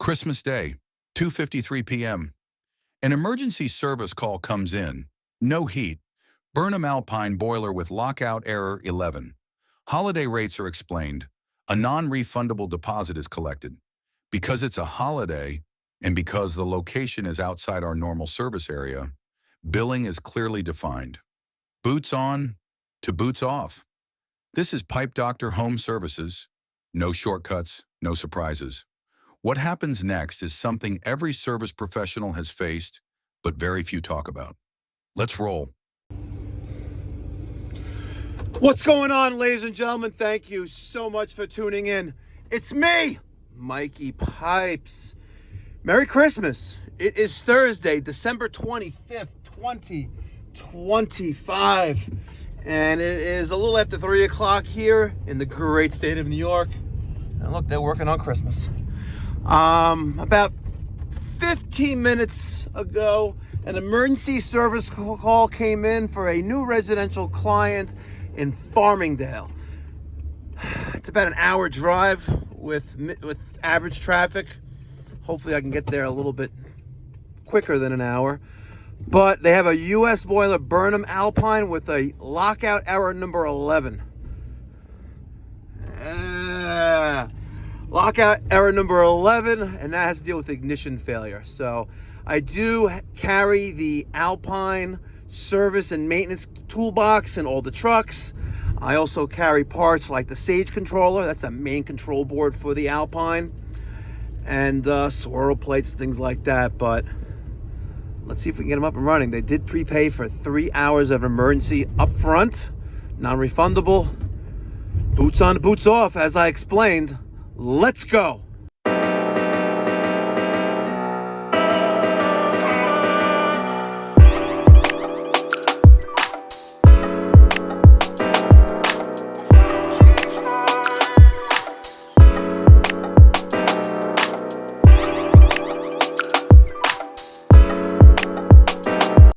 Christmas Day, 2:53 p.m. An emergency service call comes in. No heat. Burnham Alpine boiler with lockout error 11. Holiday rates are explained. A non-refundable deposit is collected. Because it's a holiday and because the location is outside our normal service area, billing is clearly defined. Boots on to boots off. This is Pipe Doctor Home Services. No shortcuts, no surprises. What happens next is something every service professional has faced, but very few talk about. Let's roll. What's going on, ladies and gentlemen? Thank you so much for tuning in. It's me, Mikey Pipes. Merry Christmas. It is Thursday, December 25th, 2025. And it is a little after 3 o'clock here in the great state of New York. And look, they're working on Christmas. About 15 minutes ago, an emergency service call came in for a new residential client in Farmingdale. It's about an hour drive with average traffic. Hopefully I can get there a little bit quicker than an hour. But they have a U.S. boiler, Burnham Alpine, with a lockout error number 11. Lockout error number 11, and that has to deal with ignition failure. So I do carry the Alpine service and maintenance toolbox in all the trucks. I also carry parts like the Sage controller. That's the main control board for the Alpine. And swirl plates, things like that. But let's see if we can get them up and running. They did prepay for 3 hours of emergency upfront, non-refundable. Boots on, boots off, as I explained. Let's go.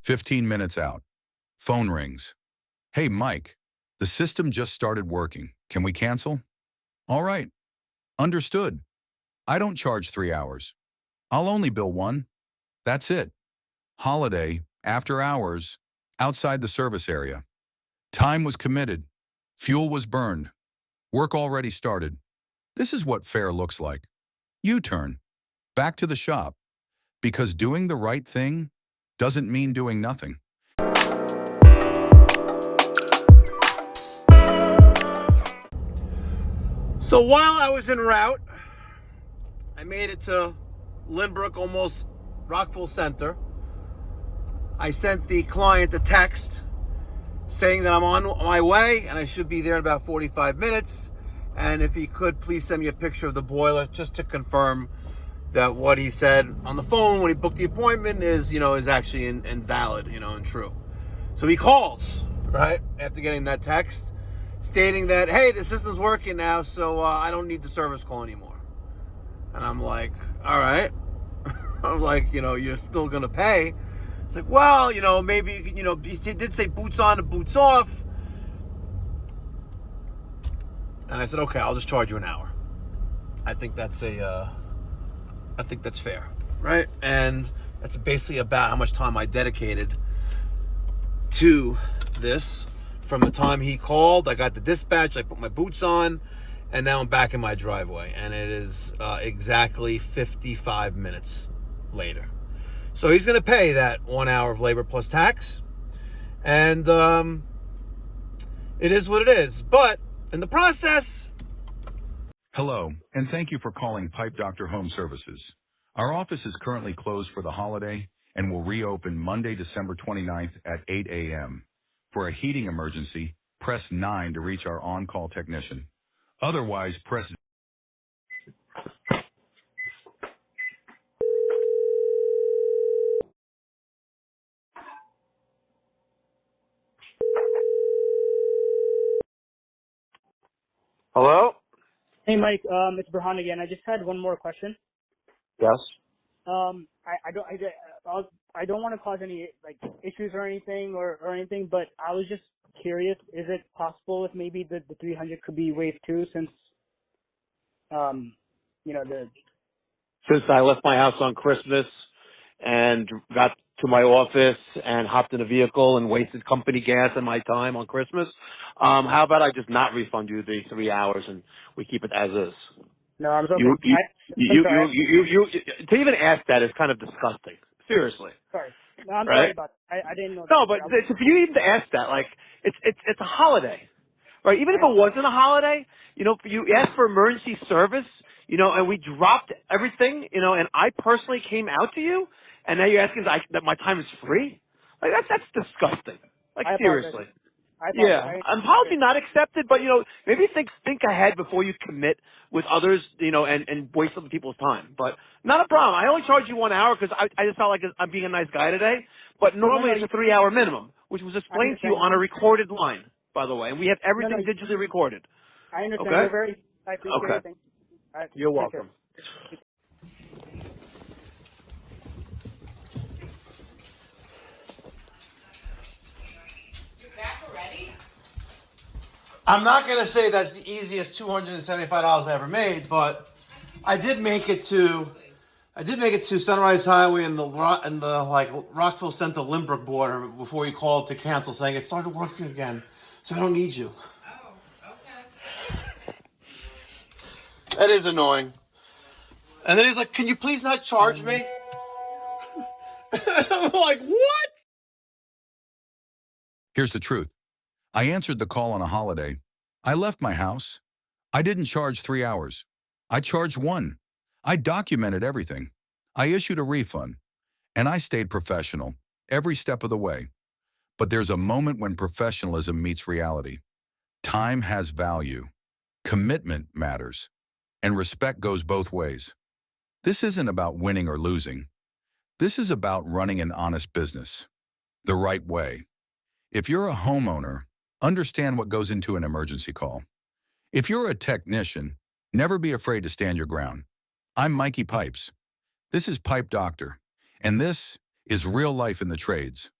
"15 minutes out. Phone rings. Hey, Mike, the system just started working. Can we cancel? All right. Understood. I don't charge 3 hours. I'll only bill 1. That's it. Holiday, after hours, outside the service area. Time was committed. Fuel was burned. Work already started. This is what fair looks like. U-turn. Back to the shop. Because doing the right thing doesn't mean doing nothing." So while I was en route, I made it to Lynbrook, almost Rockville Center. I sent the client a text saying that I'm on my way and I should be there in about 45 minutes. And if he could, please send me a picture of the boiler just to confirm that what he said on the phone when he booked the appointment is actually invalid, and true. So he calls, right, after getting that text, stating that, hey, the system's working now, so I don't need the service call anymore. And I'm like, all right. I'm like, you're still going to pay. It's like, well, maybe, he did say boots on and boots off. And I said, okay, I'll just charge you an hour. I think that's fair, right? And that's basically about how much time I dedicated to this. From the time he called, I got the dispatch, I put my boots on, and now I'm back in my driveway. And it is exactly 55 minutes later. So he's going to pay that 1 hour of labor plus tax. And it is what it is. But in the process... Hello, and thank you for calling Pipe Doctor Home Services. Our office is currently closed for the holiday and will reopen Monday, December 29th at 8 a.m. For a heating emergency, press 9 to reach our on-call technician. Otherwise, press... Hello? Hey, Mike. It's Burhan again. I just had one more question. Yes. I don't want to cause any issues or anything, but I was just curious. Is it possible if maybe the 300 could be waived too, since the since I left my house on Christmas and got to my office and hopped in a vehicle and wasted company gas and my time on Christmas. How about I just not refund you the 3 hours and we keep it as is? No, I'm so You, you, I'm sorry. to even ask that is kind of disgusting. Seriously. Sorry. No, I'm sorry Right? about that. I didn't know that. No, but for you even to ask that, like, it's a holiday. Right? Even if it wasn't a holiday, you asked for emergency service, and we dropped everything, and I personally came out to you, and now you're asking that my time is free? Like, that's disgusting. Like, seriously. I Yeah, apologize. an apology not accepted, but maybe think ahead before you commit with others, and waste other people's time. But not a problem. I only charge you 1 hour because I just felt like I'm being a nice guy today. But normally it's a 3-hour minimum, which was explained to you on a recorded line, by the way, and we have everything digitally recorded. I understand. Okay? I appreciate everything. You're welcome. I'm not gonna say that's the easiest $275 I ever made, but I did make it to Sunrise Highway and the like Rockville Center Limbrook border before you called to cancel, saying it started working again, so I don't need you. Oh, okay. That is annoying. And then he's like, "Can you please not charge me?" I'm like, "What?" Here's the truth. I answered the call on a holiday. I left my house. I didn't charge 3 hours. I charged 1. I documented everything. I issued a refund. And I stayed professional every step of the way. But there's a moment when professionalism meets reality. Time has value. Commitment matters. And respect goes both ways. This isn't about winning or losing. This is about running an honest business the right way. If you're a homeowner, understand what goes into an emergency call. If you're a technician, never be afraid to stand your ground. I'm Mikey Pipes. This is Pipe Doctor, and this is Real Life in the Trades.